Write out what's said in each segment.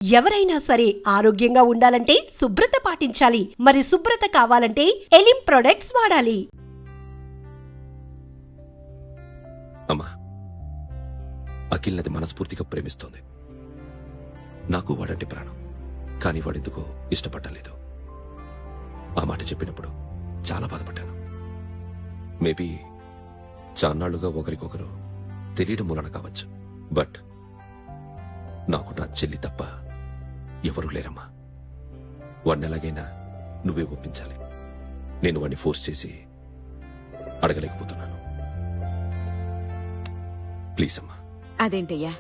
ఎవరైనా సరే ఆరోగ్యంగా ఉండాలంటే శుభ్రత పాటించాలి. మరి శుభ్రత కావాలంటే ఎలిం ప్రొడక్ట్స్ వాడాలి. అమ్మా, అఖిల్ నది మనస్ఫూర్తిగా ప్రేమిస్తోంది. నాకు వాడంటే ప్రాణం. కానీ వాడెందుకో ఇష్టపడలేదు. ఆ మాట చెప్పినప్పుడు చాలా బాధపడ్డాను. మేబీ చాన్నాళ్లుగా ఒకరికొకరు తెలియడం మూలన కావచ్చు. బట్ నాకు నా చెల్లి తప్ప ఎవరూ లేరమ్మా. వాడిని ఎలాగైనా నువ్వే ఒప్పించాలి. నేను వాడిని ఫోర్స్ చేసి అడగలేకపోతున్నాను. ప్లీజ్ అమ్మా. అదేంటయ్యా,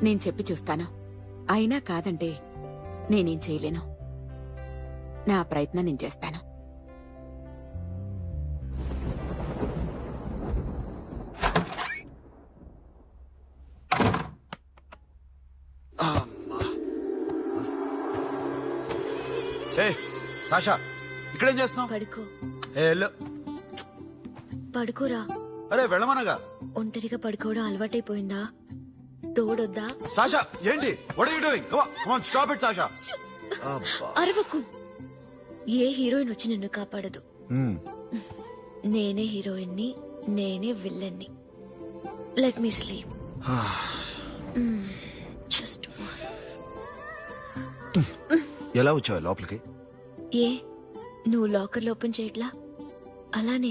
నేను చెప్పి చూస్తాను. అయినా కాదంటే నేనేం చేయలేను. నా ప్రయత్నం నేను చేస్తాను. సాషా, ఇక్కడేం చేస్తున్నావు? పడుకో. పడుకోరా. అరే వెళ్ళమనగా. ఒంటరిగా పడుకోవడం అలవాటైపోయిందా? తోడొద్దా? సాషా, ఏంటి? What are you doing? Come on, stop it Sasha. అరవకు. ఏ హీరోయిన్ వచ్చి నిన్ను కాపాడదు. నేనే హీరోయిన్ ని, నేనే విల్లన్ ని. Let me sleep. జస్ట్ ఎలా వచ్చావు లోపలికి? ఏ నువ్వు లాకర్లో ఓపెన్ చేయట్లా? అలానే.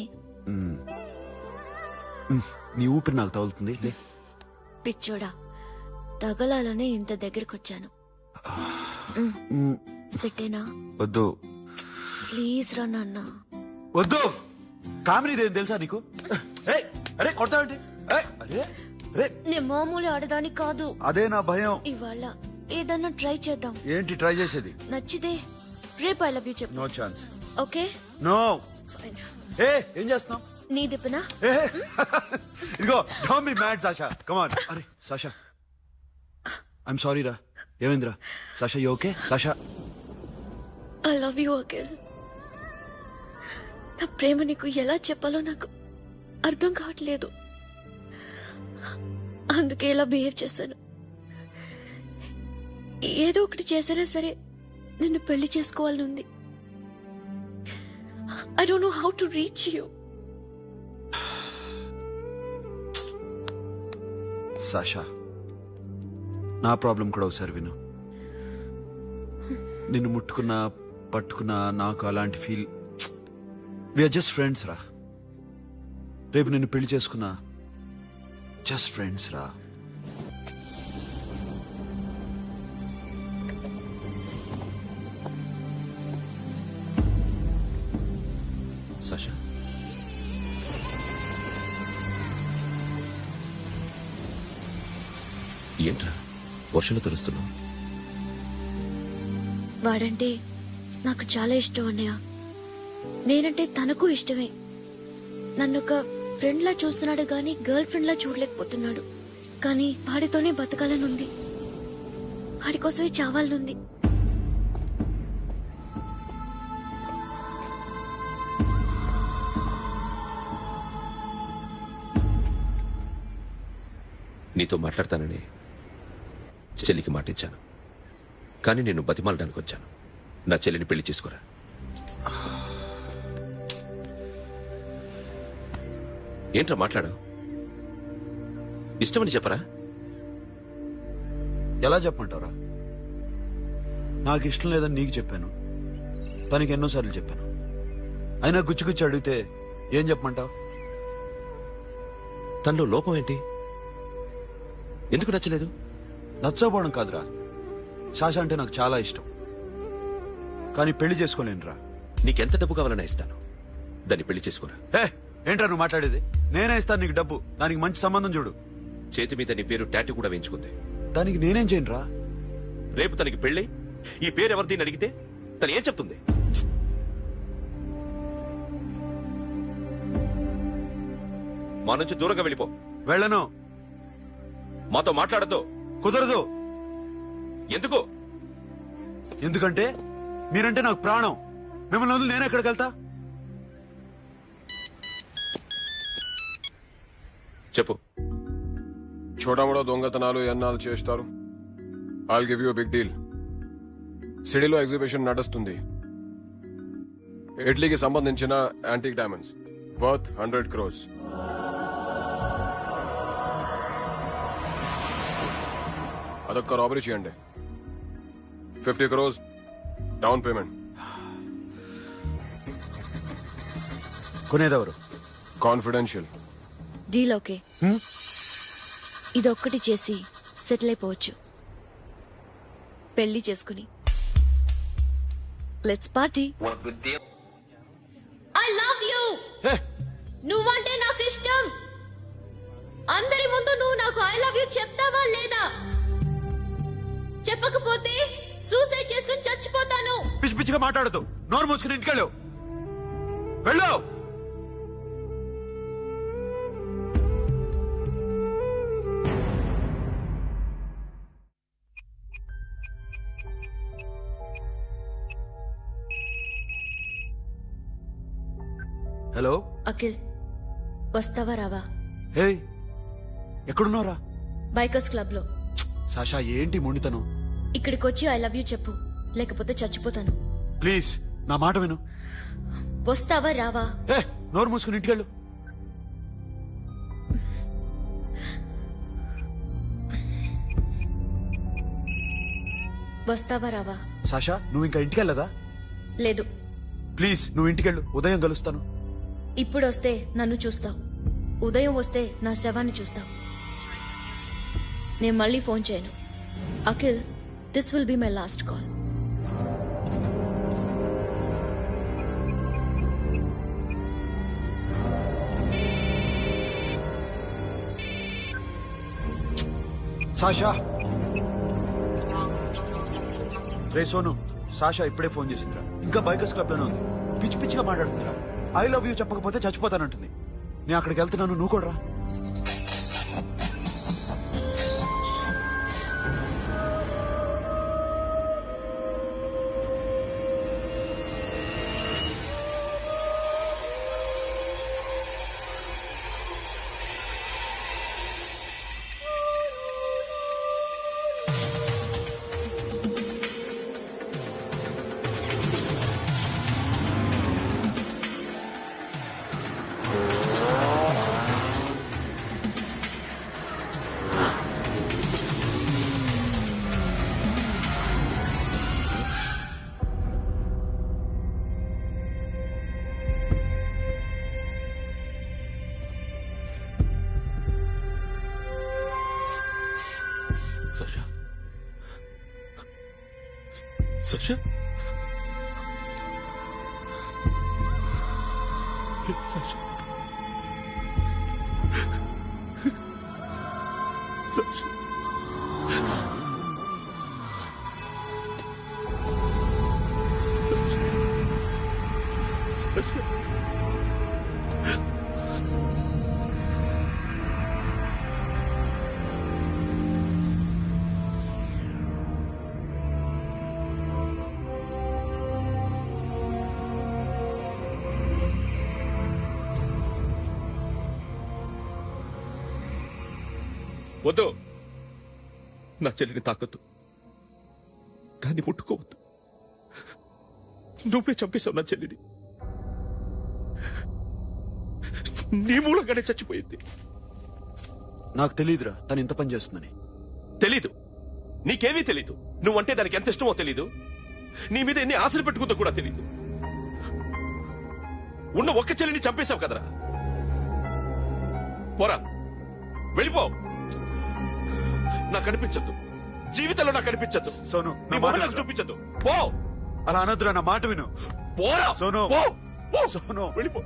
నీ ఊపిరి నాకు తగులుతుంది. పిచ్చోడా, తగలాలనే ఇంత దగ్గరకొచ్చాను. పెట్టేనా? వద్దు ప్లీజ్ రా నాన్న. వద్దు. కామినీదేం తెలుసా నీకు? అరే కొడతావేంటి? అరే నేను మామూలు ఆడదాని కాదు. అదే నా భయం. ఇవాళ ఏదన్నా ట్రై చేద్దాం. ఏంటి ట్రై చేసేది? నచ్చితే రేపు ఐ లవ్ యూ చెప్పు. No chance. ఓకే? నో. ఏం చేస్తున్నావు? నీ దిప్పనా? ఇదిగో, don't be mad Sasha. Come on. అరే సాషా, ఐఎమ్ సారీ రా. ఏమైందిరా? Sasha, you okay? Sasha, I love you Akhil. నా ప్రేమ నీకు ఎలా చెప్పాలో నాకు అర్థం కావట్లేదు. అందుకే ఇలా బిహేవ్ చేశాను. ఏదో ఒకటి చేసినా సరే నిన్ను పెళ్లి చేసుకోవాలని ఉంది. I don't know how to reach you. Sasha, నా ప్రాబ్లం కూడా ఒకసారి విను. నిన్ను ముట్టుకున్నా పట్టుకున్నా నాకు అలాంటి ఫీల్. వీఆర్ జస్ట్ ఫ్రెండ్స్ రా. రేపు నిన్ను పెళ్లి చేసుకున్నా జస్ట్ ఫ్రెండ్స్ రా. సాషా, ఏంట్రా వర్షంలో తెలుస్తున్నావు? వాడంటే నాకు చాలా ఇష్టం అన్నయ్య. నేనంటే తనకు ఇష్టమే. నన్ను ఒక ఫ్రెండ్ లా చూస్తున్నాడు గాని గర్ల్ ఫ్రెండ్ లా చూడలేకపోతున్నాడు. కానీ వాడితోనే బతకాలనుంది. వాడి కోసమే చావాలనుంది. నీతో మాట్లాడతానని చెల్లికి మాటిచ్చాను. కానీ నేను బతిమాలడానికి వచ్చాను. నా చెల్లిని పెళ్లి చేసుకోరా. ఏంట్రా మాట్లాడావు? ఇష్టమని చెప్పరా? ఎలా చెప్పమంటావురా? నాకు ఇష్టం లేదని నీకు చెప్పాను, తనకి ఎన్నోసార్లు చెప్పాను. అయినా గుచ్చి అడిగితే ఏం చెప్పమంటావు? తనలో లోపం ఏంటి? ఎందుకు నచ్చలేదు? నచ్చకపోవడం కాదురా, సాషా అంటే నాకు చాలా ఇష్టం. కానీ పెళ్లి చేసుకోలేనురా. నీకెంత డబ్బు కావాలన్నా ఇస్తాను. దాన్ని పెళ్లి చేసుకోరా. ఏంట్రా నువ్వు మాట్లాడేది? నేనే ఇస్తాను నీకు డబ్బు. దానికి మంచి సంబంధం చూడు. చేతి మీద నీ పేరు టాటూ కూడా వేయించుకుంది. దానికి నేనేం చేయనురా? రేపు తనకి పెళ్ళి ఈ పేరు ఎవరిది అడిగితే తను ఏం చెప్తుంది? మా నుంచి దూరంగా వెళ్ళిపో. వెళ్ళను. మాతో మాట్లాడద్దు. కుదరదు. ఎందుకు? ఎందుకంటే మీరంటే నాకు ప్రాణం. మిమ్మల్ని వదిలి నేను ఎక్కడికి వెళ్తా? చెప్పు. చోటమడో దొంగతనాలు ఎన్నాళ్ళు చేస్తారు? I'll give you a big deal. సిటీలో ఎగ్జిబిషన్ నడుస్తుంది. ఇటలీకి సంబంధించిన యాంటిక్ డైమండ్స్ వర్త్ 100 crores. అదొక్క రాబరీ చేయండి. 50 crores డౌన్ పేమెంట్. కొనేదెవరు? కాన్ఫిడెన్షియల్. Deal okay. ఇదొక్కటి చేసి సెటిల్ అయిపోవచ్చు. పెళ్లి చేసుకుని let's party. I love you. నువ్వంటే నాకు ఇష్టం. అందరి ముందు నువ్వు నాకు ఐ లవ్ యూ చెప్తావా లేదా? చెప్పకపోతే సూసైడ్ చేసుకుని చచ్చిపోతాను. పిచ్చి పిచ్చిగా మాట్లాడదు. నోరు మూసుకుని ఇంటికెళ్ళు. వెళ్ళు. హలో అఖిల్, వస్తావా రావా? హే, ఎక్కడున్నారా? బైకర్స్ క్లబ్ లో. సాషా, ఏంటి మొండితనం? ఇక్కడికి వచ్చి ఐ లవ్ యూ చెప్పు, లేకపోతే చచ్చిపోతాను. ప్లీజ్ నా మాట విను. వస్తావా రావా? ఏ, నోరు మూసుకుని ఇంటికెళ్ళు. వస్తావా రావా? సాషా, నువ్వు ఇంకా ఇంటికెళ్ళదా? లేదు. ప్లీజ్ నువ్వు ఇంటికెళ్ళు. ఉదయం కలుస్తాను. ఇప్పుడు వస్తే నన్ను చూస్తావు, ఉదయం వస్తే నా శవాన్ని చూస్తావు. నేను మళ్ళీ ఫోన్ చేయను. Akhil, this will be my last call. Sasha. Ray Sonu, Sasha ఇప్పుడే ఫోన్ చేసిందిరా. ఇంకా బైకర్స్ క్లబ్ లోనే ఉంది. పిచ్చి పిచ్చిగా మాట్లాడుతుందిరా. ఐ లవ్ యూ చెప్పకపోతే చచ్చిపోతానంటుంది. నేను అక్కడికి వెళ్తున్నాను, నువ్వు కూడా రా. Sasha? Sasha? Sasha? Sasha? Sasha? వద్దు, నా చెల్లిని తాకొద్దు, దాన్ని ముట్టుకోవద్దు. నువ్వే చంపేశావు నా చెల్లిని. నీ మూలంగానే చచ్చిపోయింది. నాకు తెలియదురా తను ఇంత పని చేస్తుందని. తెలీదు, నీకేమీ తెలీదు. నువ్వంటే దానికి ఎంత ఇష్టమో తెలీదు. నీ మీద ఎన్ని ఆశలు పెట్టుకుందో కూడా తెలీదు. ఉన్న ఒక్క చెల్లిని చంపేశావు కదరా. పోరా, వెళ్ళిపో. నాకు కనిపించద్దు, జీవితంలో నాకు కనిపించద్దు. సోను, నీ మొహం నాకు చూపించద్దు. పో. అలా అనొద్దురా, నా మాట విను. పోరా సోను. పో. పో. సోను. వెళ్ళిపో.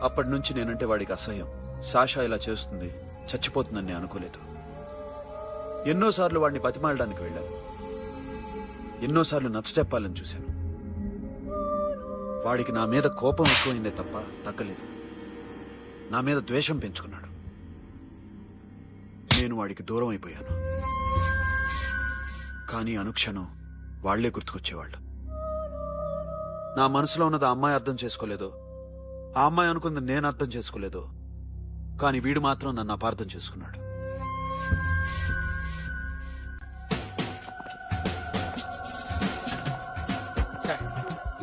అప్పటి నుంచి నేనంటే వాడికి అసహ్యం. సాషా ఇలా చేస్తుంది, చచ్చిపోతుందని నేను అనుకోలేదు. ఎన్నోసార్లు వాడిని బతిమాలడానికి వెళ్ళాను, ఎన్నోసార్లు నచ్చ చెప్పాలని చూశాను. వాడికి నా మీద కోపం ఎక్కువైందే తప్ప తగ్గలేదు. నా మీద ద్వేషం పెంచుకున్నాడు. నేను వాడికి దూరం అయిపోయాను. కానీ అనుక్షణం వాళ్లే గుర్తుకొచ్చేవాళ్ళు. నా మనసులో ఉన్నది ఆ అమ్మాయి అర్థం చేసుకోలేదో, ఆ అమ్మాయి అనుకుంది నేను అర్థం చేసుకోలేదో, కానీ వీడు మాత్రం నన్ను అపార్థం చేసుకున్నాడు.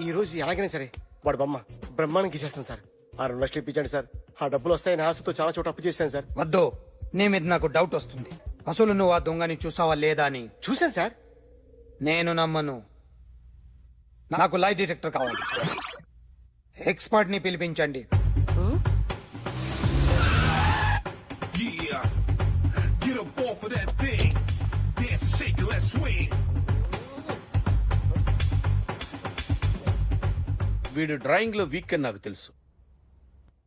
ఈ రోజు ఎలాగైనా సరే వాడు బొమ్మ బ్రహ్మాండం గీసేస్తాను సార్. ఆ 2 లక్షలు ఇప్పించండి సార్. ఆ డబ్బులు వస్తాయని ఆశతో చాలా చోట అప్పు చేశాను సార్. వద్దు, నీ మీద నాకు డౌట్ వస్తుంది. అసలు నువ్వు ఆ దొంగని చూసావా లేదా అని. చూశాను సార్. నేను నమ్మను. నాకు లై డిటెక్టర్ కావాలి. ఎక్స్పర్ట్ ని పిలిపించండి. Yeah, get up off of that thing. Dance and shake it, let's swing. వీడు డ్రాయింగ్ లో వీక్ అని నాకు తెలుసు.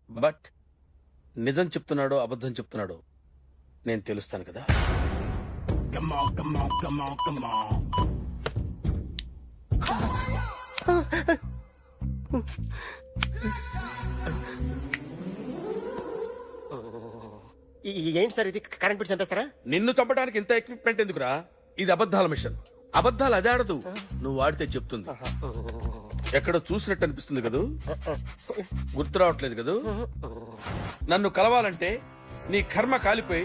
బట్ నిజం చెప్తున్నాడో అబద్ధం చెప్తున్నాడో నేను తెలుస్తాను కదా. Come on, come on, come on, come on. ఏంటి సార్ ఇది, కరెంట్ బిల్ చంపేస్తారా? నిన్ను చంపడానికి ఇంత ఎక్విప్మెంట్ ఎందుకురా? ఇది అబద్ధాల మిషన్. అబద్ధాలు అదే ఆడదు, నువ్వు వాడితే చెప్తుంది. ఎక్కడో చూసినట్టు అనిపిస్తుంది కదూ, గుర్తు రావట్లేదు కదూ. నన్ను కలవాలంటే నీ కర్మ కాలిపోయి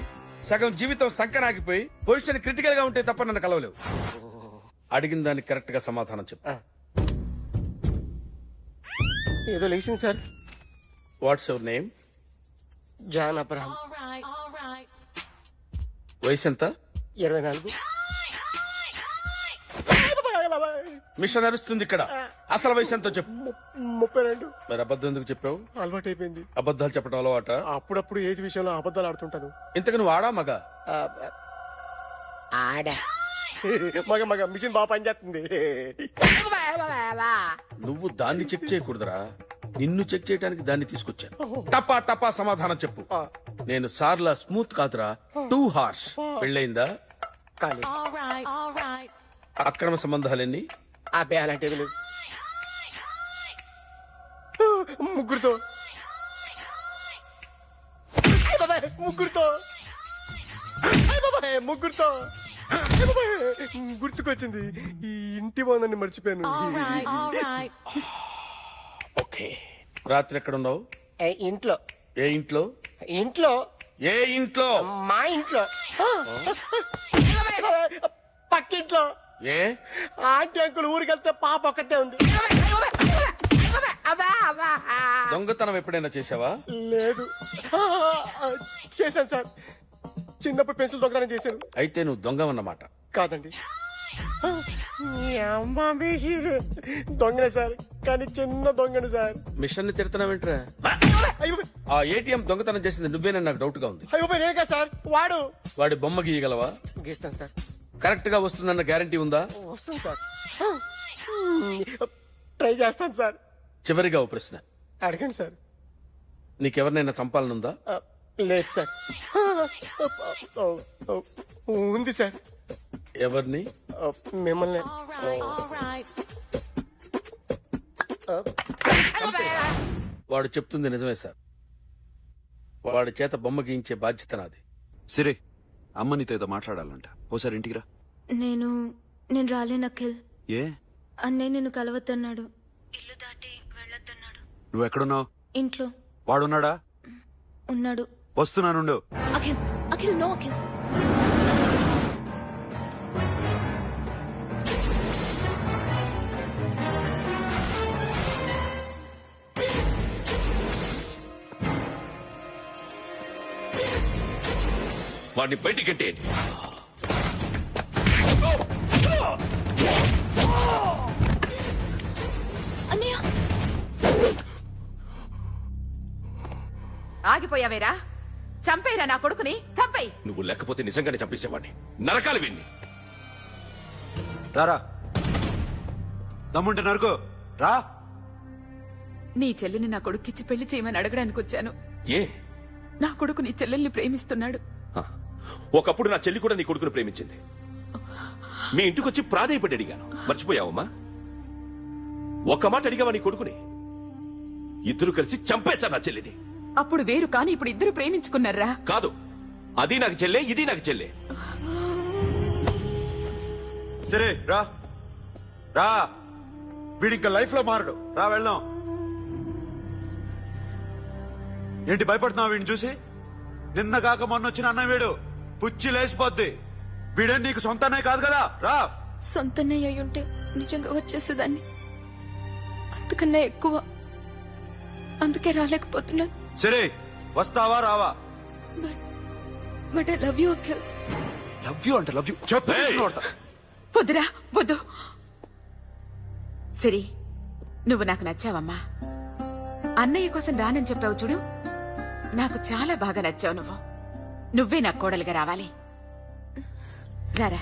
సగం జీవితం సంకనాగిపోయి పొజిషన్ క్రిటికల్ గా ఉంటే తప్ప నన్ను కలవలేవు. అడిగిన దానికి కరెక్ట్ గా సమాధానం చెప్పు. ఏదో లేచింది sir. What's your name? John Abraham. వయసు ఎంత? 24. మిషన్ నడుస్తుంది ఇక్కడ. అసలు వయసు ఎంతో చెప్పు. 32. మరి అబద్ధం ఎందుకు చెప్పావు? అలవాటు అయిపోయింది. అబద్ధాలు చెప్పడం అలవాట? అప్పుడప్పుడు ఏజ్ విషయంలో అబద్ధాలు ఆడుతుంటాను. ఇంతకు నువ్వు ఆడా మగా? ఆడా. మగ మగ మిషన్ బాగా పనిచేస్తుంది. నువ్వు దాన్ని చెక్ చేయకూడదురా, నిన్ను చెక్ చేయడానికి దాన్ని తీసుకొచ్చాను. టపా టపా సమాధానం చెప్పు. నేను సార్లా స్మూత్ కాదురా, టూ హార్ష్. పెళ్ళయిందా? కాలే. అక్రమ సంబంధాలెన్ని? అబ్బే అలాంటివి లేవు. ముగ్గురుతో. ముగ్గురుతో. ముగ్గురుతో. గుర్తుకొచ్చింది, ఈ ఇంటి బాగుందని మర్చిపోయాను. ఓకే. రాత్రి ఎక్కడున్నావు? ఇంట్లో. ఏ ఇంట్లో? ఇంట్లో. ఏ ఇంట్లో? మా ఇంట్లో. పక్కింట్లో. ఏ ఆంటీ అంకుల్ ఊరికి వెళ్తే పాప ఒక్కతే ఉంది. దొంగతనం ఎప్పుడైనా చేసావా? లేదు. చేశాను సార్, చిన్నప్పుడు పెన్సిల్ దొంగతనం చేశాను. అయితే నువ్వు దొంగవన్నమాట. కాదండి, దొంగనే సార్, కానీ చిన్న దొంగని సార్. మిషన్ ని తిడుతున్నావేంట్రా? అయ్యో ఆ ఏటీఎం దొంగతనం చేసింది నువ్వేనని నాకు డౌట్ గా ఉంది. అయ్యో నేనే కదా సార్. వాడు. వాడి బొమ్మ గీయగలవా? గీస్తాను సార్. కరెక్ట్ గా వస్తుందన్న గ్యారంటీ ఉందా? వస్తాను సార్, ట్రై చేస్తాను సార్. చివరిగా ఓ ప్రశ్న అడగండి సార్. నీకెవరినైనా చంపాలనుందా? లేదు సార్. ఉంది సార్. ఎవరిని? మిమ్మల్ని. వాడు చెప్తుంది నిజమే సార్. వాడి చేత బొమ్మ గీయించే బాధ్యత నాది. సిరే, అమ్మ నీతో ఏదో మాట్లాడాలంట. ఓసారి ఇంటికి రా. నేను రాలేను అఖిల్. ఏ? అన్నయ్య నిన్ను కలవద్దన్నాడు. ఇల్లు దాటి వెళ్ళొద్దన్నాడు. నువ్వు ఎక్కడున్నావు? ఇంట్లో వాడున్నాడా? ఉన్నాడు. వస్తున్నానుండు. అఖిల్, అఖిల్, నో అఖిల్. వాడిని బయటికంటే అన్నయ్య. ఆగిపోయావేరా? చంపేరా నా కొడుకుని, చంపేయ్. నువ్వు లేకపోతే నిజంగానే చంపేసేవాడిని. నరకాలి వీణ్ణి. రారా, దమ్ముంటే నరుకు రా. నీ చెల్లిని నా కొడుక్కిచ్చి పెళ్లి చేయమని అడగడానికి వచ్చాను. ఏ? నా కొడుకు నీ చెల్లెల్ని ప్రేమిస్తున్నాడు. హ, ఒకప్పుడు నా చెల్లి కూడా నీ కొడుకును ప్రేమించింది. మీ ఇంటికొచ్చి ప్రాధేయపడి అడిగాను, మర్చిపోయావమ్మా? ఒక్క మాట అడిగావా నీ కొడుకుని? ఇద్దరు కలిసి చంపేశారు నా చెల్లిని. అప్పుడు వేరు, కానీ ఇప్పుడు ఇద్దరు ప్రేమించుకున్నారా? కాదు, అది నాకు చెల్లె, ఇది నాకు చెల్లె. సరే రా రా, వీడింకా లైఫ్ లో మారడు. రా వెళ్దాం. ఏంటి భయపడుతున్నావు వీడిని చూసి? నిన్న కాక మొన్న వచ్చిన అన్న వీడు పుచ్చి లేసిపోద్ది. వీడే నీకు సొంతనే కాదు కదా. రా. సొంతన్నయ్య అయ్యుంటే నిజంగా వచ్చేసేదాన్ని. అంతకన్నా ఎక్కువ. అందుకే రాలేకపోతున్నాను. సరే వస్తావా రావా? But I love you Akhil. Love you అంటే లవ్ యూ చెప్పు. వద్దురా వద్దు. సిరి, నువ్వు నాకు నచ్చావమ్మా. అన్నయ్య కోసం రానని చెప్పావు చూడు, నాకు చాలా బాగా నచ్చావు నువ్వు. నువ్వే నాకు కోడలుగా రావాలి. రారా.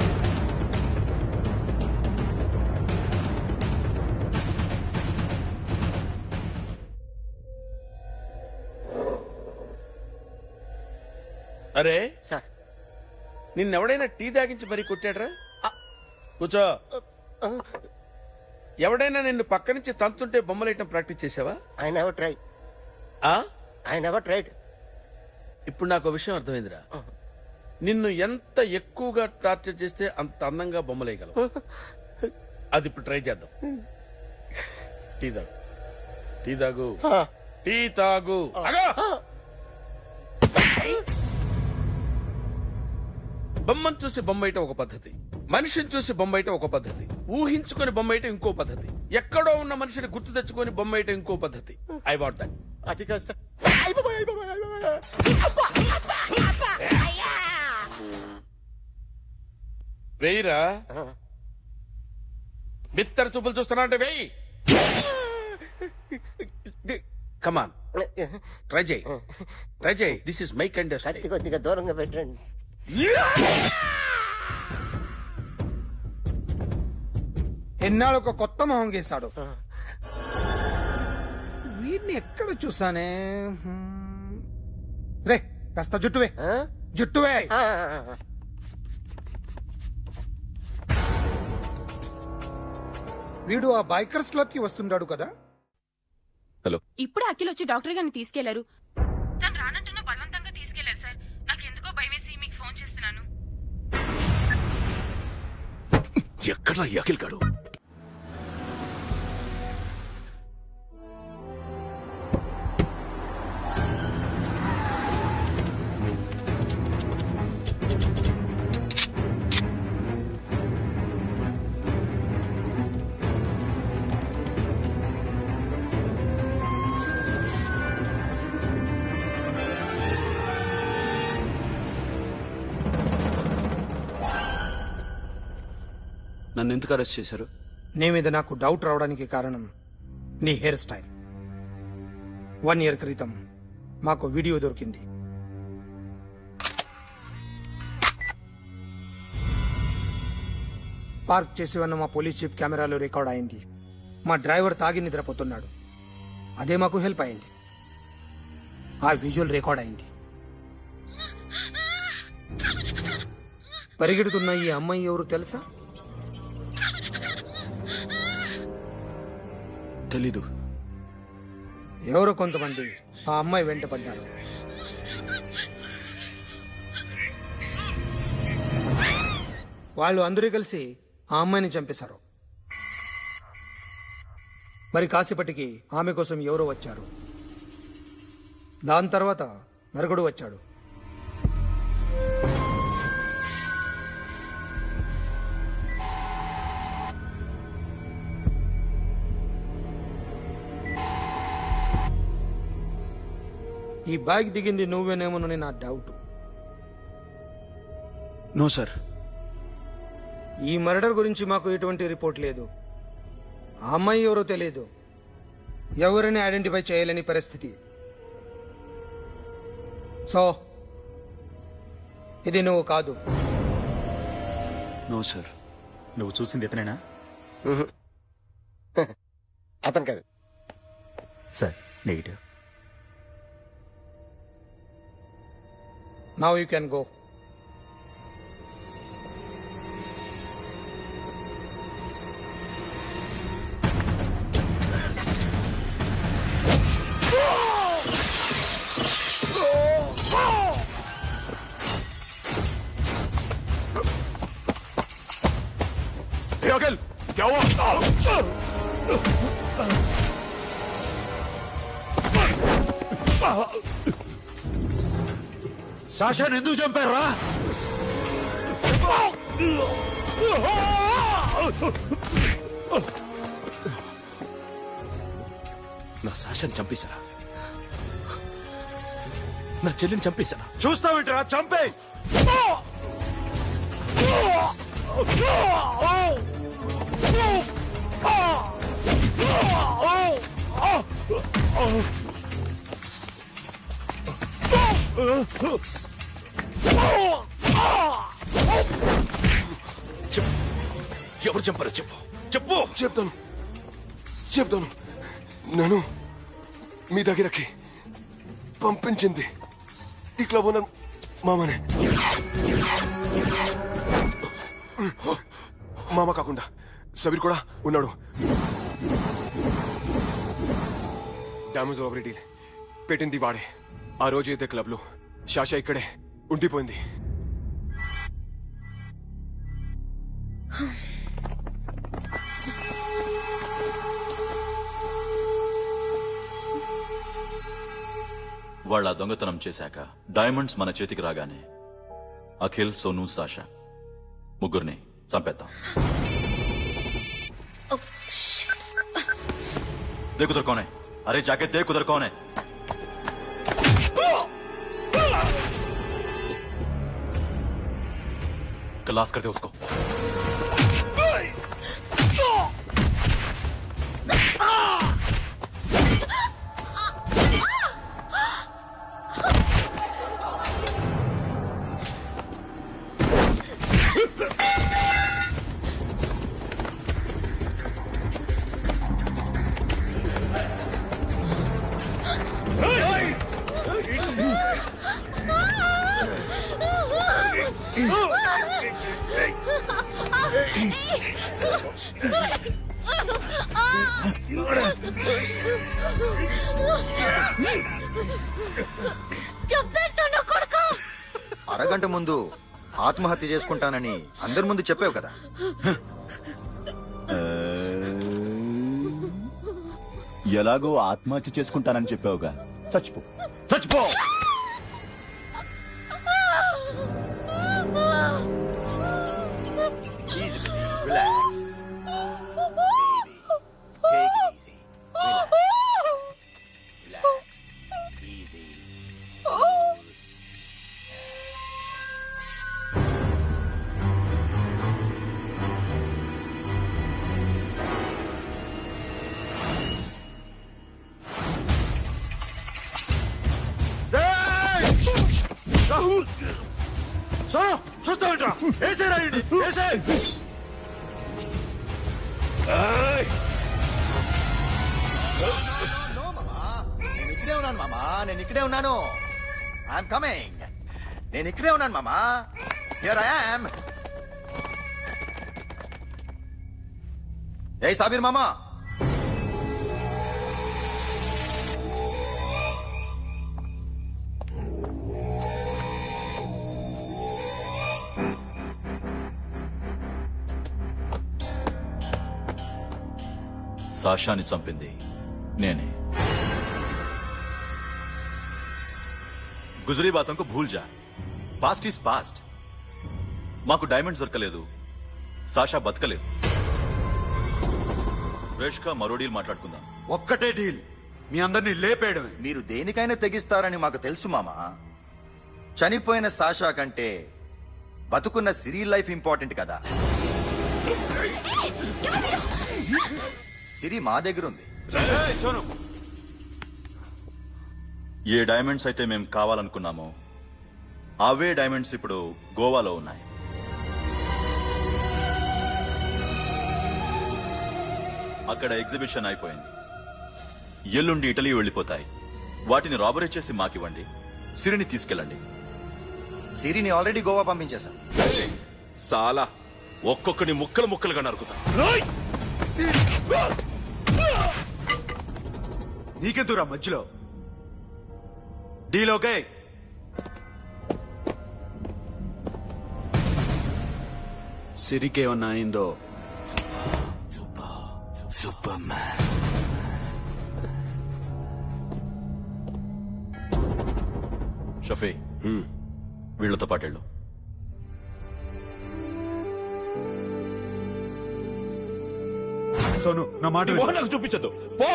అరే సార్ నిన్నెవడైనా టీ తాగించి మరీ కొట్టాడ్రా? కూర్చో. ఎవడైనా నిన్ను పక్క నుంచి తంతుంటే బొమ్మలేయటం ప్రాక్టీస్ చేసావా? I never try. ఆ? I never tried. ఇప్పుడు నాకు ఒక విషయం అర్థమైందిరా. నిన్ను ఎంత ఎక్కువగా టార్చర్ చేస్తే అంత అందంగా బొమ్మలేయగలవు. అది ఇప్పుడు ట్రై చేద్దాం. టీ తాగు, టీ తాగు, టీ తాగు. అగో! బొమ్మను చూసి బొమ్మయటం ఒక పద్ధతి, మనిషిని చూసి బొమ్మయటం ఒక పద్ధతి, ఊహించుకొని బొమ్మయటం ఇంకో పద్ధతి, ఎక్కడో ఉన్న మనిషిని గుర్తు తెచ్చుకొని బొమ్మయటం ఇంకో పద్ధతి. I want that. అది కాదు సార్. వేయిరా. బిత్తర చూపులు చూస్తున్నా అంటే వేయి. కమాన్, ట్రై చేయి, ట్రై చేయి. This is my kind of కత్తి కొద్దిగా దూరంగా పెట్టండి. ఎన్నాళ్ళు ఒక కొత్త మొహం గీశాడు. వీడిని ఎక్కడ చూసానే? రే కాస్త జుట్టువే, జుట్టువే. వీడు ఆ బైకర్స్ క్లబ్ కి వస్తుంటాడు కదా? ఇప్పుడు అఖిల్ వచ్చి డాక్టర్ గారిని తీసుకెళ్లారు. తను రానట్టున్న బలవంతంగా తీసుకెళ్లారు సార్. నాకు ఎందుకో భయమేసి మీకు ఫోన్ చేస్తున్నాను. ఎక్కడ్రా ఈ అఖిల్ గాడు? నన్ను ఎందుకు అరెస్ట్ చేశారు? నీ మీద నాకు డౌట్ రావడానికి కారణం నీ హెయిర్ స్టైల్. 1 year క్రితం మాకు వీడియో దొరికింది. పార్క్ చేసి ఉన్న మా పోలీస్ జీప్ కెమెరాలో రికార్డ్ అయింది. మా డ్రైవర్ తాగి నిద్రపోతున్నాడు. అదే మాకు హెల్ప్ అయింది. ఆ విజువల్ రికార్డ్ అయింది. పరిగెడుతున్న ఈ అమ్మాయి ఎవరు తెలుసా? తెలీదు. ఎవరో కొంతమంది ఆ అమ్మాయి వెంట పడ్డారు. వాళ్ళు అందరూ కలిసి ఆ అమ్మాయిని చంపేశారు. మరి కాసేపటికి ఆమె కోసం ఎవరో వచ్చారు. దాని తర్వాత మరొకడు వచ్చాడు. ఈ బ్యాగ్ దిగింది నువ్వేనేమోనని నా డౌట్. No sir. ఈ మర్డర్ గురించి మాకు ఎటువంటి రిపోర్ట్ లేదు. ఆ అమ్మాయి ఎవరో తెలియదు. ఎవరిని ఐడెంటిఫై చేయలేని పరిస్థితి. సో ఇది నువ్వు కాదు. No sir. నువ్వు చూసింది ఇతనేనా? అతను కాదు sir. Negative. Now you can go. Akhil, क्या हुआ? సాషాని ఎందుకు చంపారా? నా సాషాన్ని చంపేశారా? నా చెల్లిని చంపేశారా? చూస్తావేంట్రా? చంపే. చెప్పు, ఎవరు చంపారో చెప్పు. చెప్పు. చెప్తాను. నేను మీ దగ్గరకి పంపించింది ఇట్లా ఉన్న మామనే. మామ కాకుండా సబీర్ కూడా ఉన్నాడు. డ్యామేజ్ ఓవర్ డీల్ పెట్టింది వాడే. ఆ రోజు అయితే క్లబ్ లో శాషా ఇక్కడే ఉండిపోయింది. వాళ్ళ దొంగతనం చేశాక డైమండ్స్ మన చేతికి రాగానే అఖిల్, సోను, సాషా ముగ్గురిని చంపేద్దాం. देख उधर कौन है? अरे जाके देख उधर कौन है? क्लास कर दे उसको. అరగంట ముందు ఆత్మహత్య చేసుకుంటానని అందరి ముందు చెప్పావు కదా. ఎలాగో ఆత్మహత్య చేసుకుంటానని చెప్పావుగా, చచ్చిపో. సోను, చూస్తావేంట్రా? ఏసే రాయుడి, ఏసే. నేను ఇక్కడే ఉన్నాను మామా, నేను ఇక్కడే ఉన్నాను. I'm coming. నేను ఇక్కడే ఉన్నాను మామా. Here I am. ఏ సాబీర్ మామా, సాషాని చంపింది నేనే. గుజరీ బాతంకు భూల్ జా. Past is past. మాకు డైమండ్స్ దొరకలేదు, సాషా బతకలేదు. ఫ్రెష్ గా మరో డీల్ మాట్లాడుకుందాం. ఒక్కటే డీల్, మీ అందరినీ లేపేయడమే. మీరు దేనికైనా తెగిస్తారని మాకు తెలుసు మామా. చనిపోయిన సాషా కంటే బతుకున్న సిరి లైఫ్ ఇంపార్టెంట్ కదా. సిరి మా దగ్గర ఉంది. ఏ డైమండ్స్ అయితే మేము కావాలనుకున్నామో అవే డైమండ్స్ ఇప్పుడు గోవాలో ఉన్నాయి. అక్కడ ఎగ్జిబిషన్ అయిపోయింది. ఎల్లుండి ఇటలీ వెళ్ళిపోతాయి. వాటిని రాబరీ చేసి మాకివ్వండి, సిరిని తీసుకెళ్ళండి. సిరిని ఆల్రెడీ గోవా పంపించేశాం. సాలా ఒక్కొక్కని ముక్కలు ముక్కలుగా నరుకుతా. నీకెందురా మధ్యలో? Deal okay? సిరికేమన్నా అయిందో షఫీ, వీళ్లతో పాటెళ్ళు. సోను, నా మాట నాకు చూపించద్దు, పో.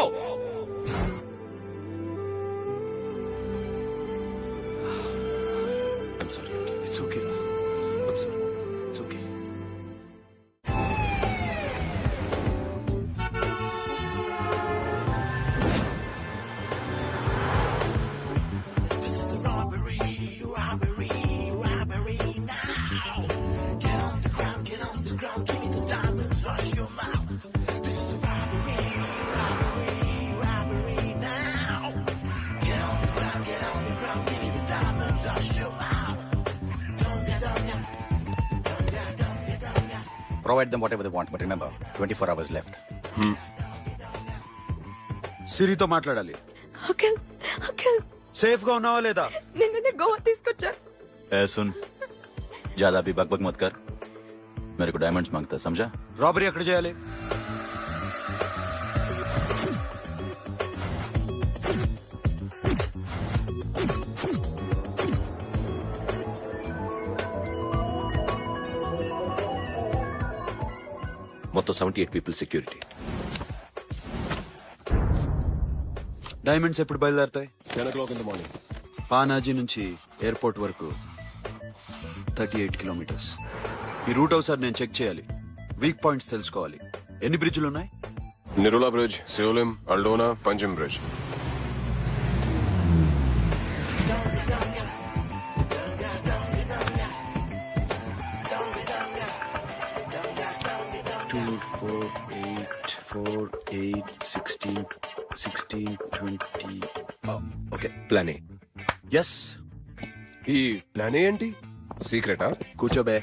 Provide them whatever they want, but remember, 24 hours left. సిరితో మాట్లాడాలి. అంకుల్ అంకుల్ సేఫ్ గా ఉన్నావా లేదా? నిన్న గోవా తీసుకొచ్చారు. ए सुन, ज्यादा भी बकबक मत कर. मेरे को डायमंड्स मांगता है, समझा? రాబరీ ఎక్కడ చేయాలి? మొత్తం 78 పీపుల్ సెక్యూరిటీ. డైమండ్స్ ఎప్పుడు బయలుదేరుతాయి? 10 o'clock in the morning. Panaji నుంచి ఎయిర్పోర్ట్ వరకు 38 కిలోమీటర్స్. ఈ రూట్ ఒకసారి నేను చెక్ చేయాలి. వీక్ పాయింట్స్ తెలుసుకోవాలి. ఎన్ని బ్రిడ్జ్లు ఉన్నాయి? Nirula Bridge, Seolim, Aldona, Panjim Bridge. Two, 4, 8, 4, 8, 16, 16, 20. Okay, plan A. Yes. ఈ ప్లాన్ ఏంటి? సీక్రెటా? కూర్చోబే.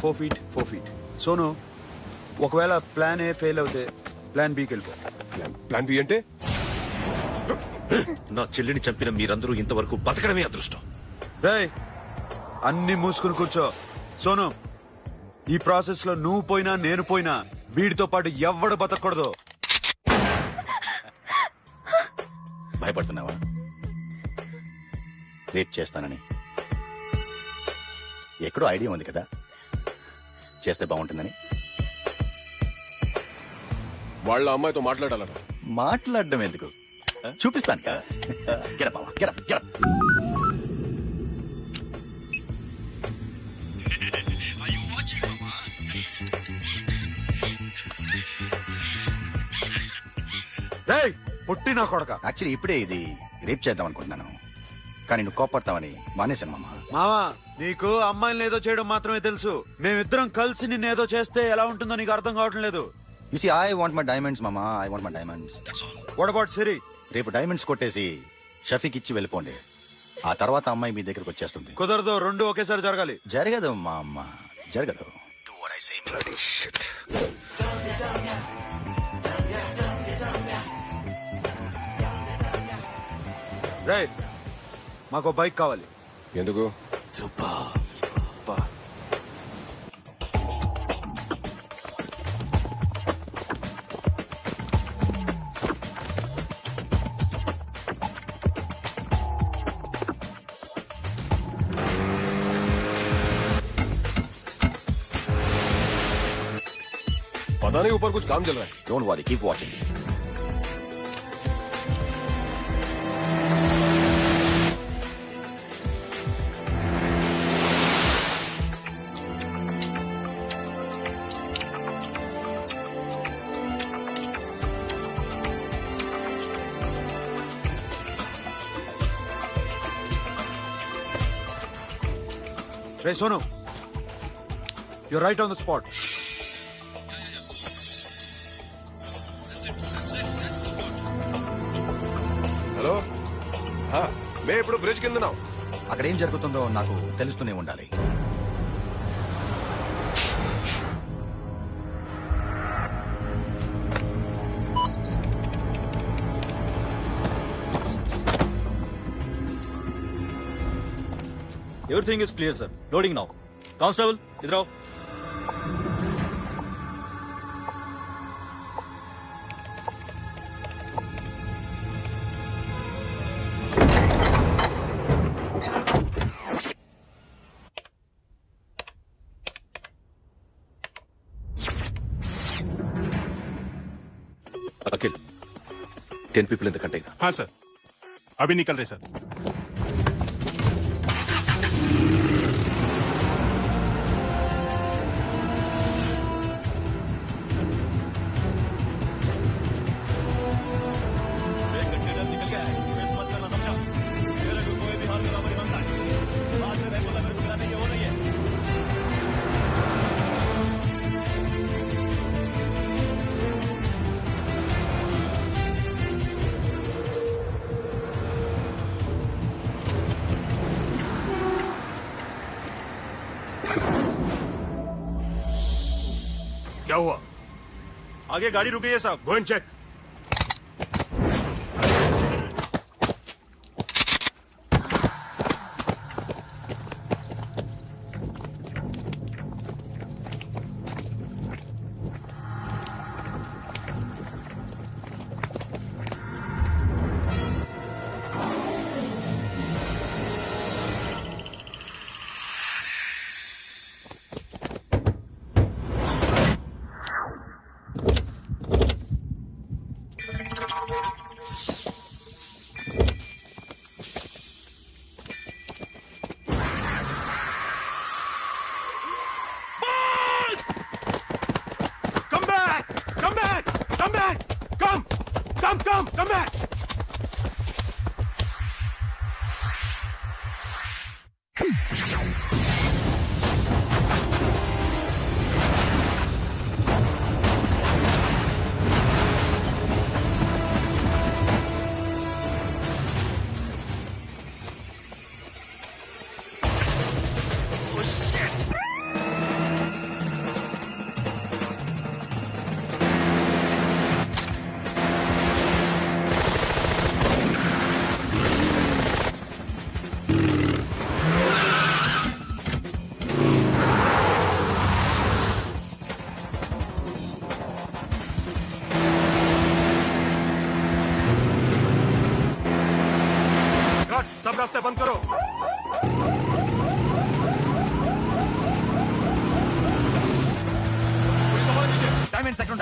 Four feet. సోను, ఒకవేళ ప్లాన్ ఏ ఫెయిల్ అవుతే ప్లాన్ బికి వెళ్ళిపో. ప్లాన్ బి అంటే? నా చెల్లిని చంపిన మీరందరూ ఇంతవరకు బతకడమే అదృష్టం. రేయ్, అన్ని మూసుకుని కూర్చో. సోను, ఈ ప్రాసెస్ లో నువ్వు పోయినా నేను పోయినా వీడితో పాటు ఎవ్వడు బతకూడదు. భయపడుతున్నావా? రేప్ చేస్తానని ఎక్కడో ఐడియా ఉంది కదా, చేస్తే బాగుంటుందని. వాళ్ళ అమ్మాయితో మాట్లాడాలట. మాట్లాడడం ఎందుకు, చూపిస్తాను కదా. గెటప్ మావా, గెటప్ గెటప్. రేయ్, పుట్టి నా కొడక. యాక్చువల్లీ ఇప్పుడే ఇది రేప్ చేద్దాం అనుకుంటున్నాను, కానీ నువ్వు కోపడతావని మానేశాను మామ. మావా, నీకు అమ్మాయిని ఏదో చేయడం మాత్రమే తెలుసు. మేమిద్దరం కలిసి నిన్ను ఏదో చేస్తే ఎలా ఉంటుందో నీకు అర్థం కావటం లేదు. You see, I want my diamonds, mama. I want my diamonds. That's all. What about Siri? రేపు డైమండ్స్ కొట్టేసి షఫీక్ ఇచ్చి వెళ్ళిపోండి. ఆ తర్వాత అమ్మాయి మీ దగ్గరకు వచ్చేస్తుంది. కుదరదు, రెండు ఒకేసారి జరగాలి. జరగదు మా అమ్మ, జరగదు. Do what I say, bloody shit. రేయ్, మాకు బైక్ కావాలి. ఎందుకు? पता नहीं ऊपर कुछ काम चल रहा है. Don't worry, keep watching. Ray Sonu, you're right on the spot. Hello, మేము ఇప్పుడు బ్రిడ్జ్ కింద ఉన్నాం. అక్కడ ఏం జరుగుతుందో నాకు తెలుస్తూనే ఉండాలి. Everything is clear, sir. Loading now. Constable, idhar aao. Akhil 10 people in the container. हाँ सर, अभी निकल रहे सर। क्या हुआ? आगे गाड़ी रुकी है साहब। Go and check. Come back! Oh shit! सब रास्ते बंद करो। Diamond second